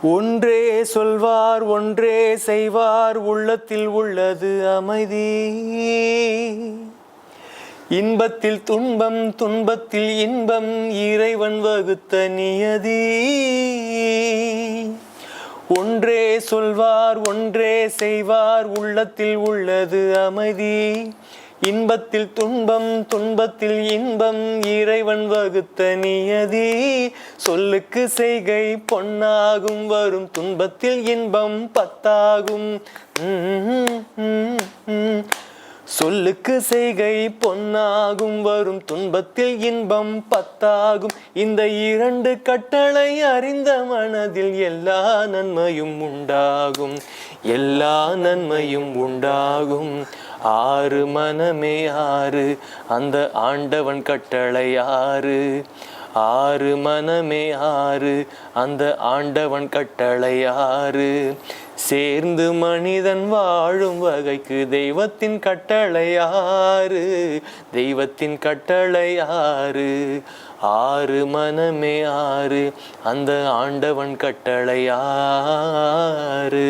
ஒன்றே சொல்வார் ஒன்றே செய்வார் உள்ளத்தில் உள்ளது அமைதி. இன்பத்தில் துன்பம் துன்பத்தில் இன்பம் இறைவன் வகுத்த நியதி. ஒன்றே சொல்வார் ஒன்றே செய்வார் உள்ளத்தில் உள்ளது அமைதி. இன்பத்தில் துன்பம் துன்பத்தில் இன்பம் இறைவன் வகுத்த நியதி. சொல்லுக்கு செய்கை பொன்னாகும் வரும் துன்பத்தில் இன்பம் பத்தாகும். சொல்லுக்கு செய்கை பொன்னாகும் வரும் துன்பத்தில் இன்பம் பத்தாகும். இந்த இரண்டு கட்டளை அறிந்த மனதில் எல்லா நன்மையும் உண்டாகும். எல்லா நன்மையும் உண்டாகும். ஆறு மனமே ஆறு அந்த ஆண்டவன் கட்டளை ஆறு. ஆறு மனமே ஆறு அந்த ஆண்டவன் கட்டளை ஆறு. சேர்ந்து மனிதன் வாழும் வகைக்கு தெய்வத்தின் கட்டளை ஆறு. தெய்வத்தின் கட்டளை ஆறு. ஆறு மனமே ஆறு அந்த ஆண்டவன் கட்டளை ஆறு.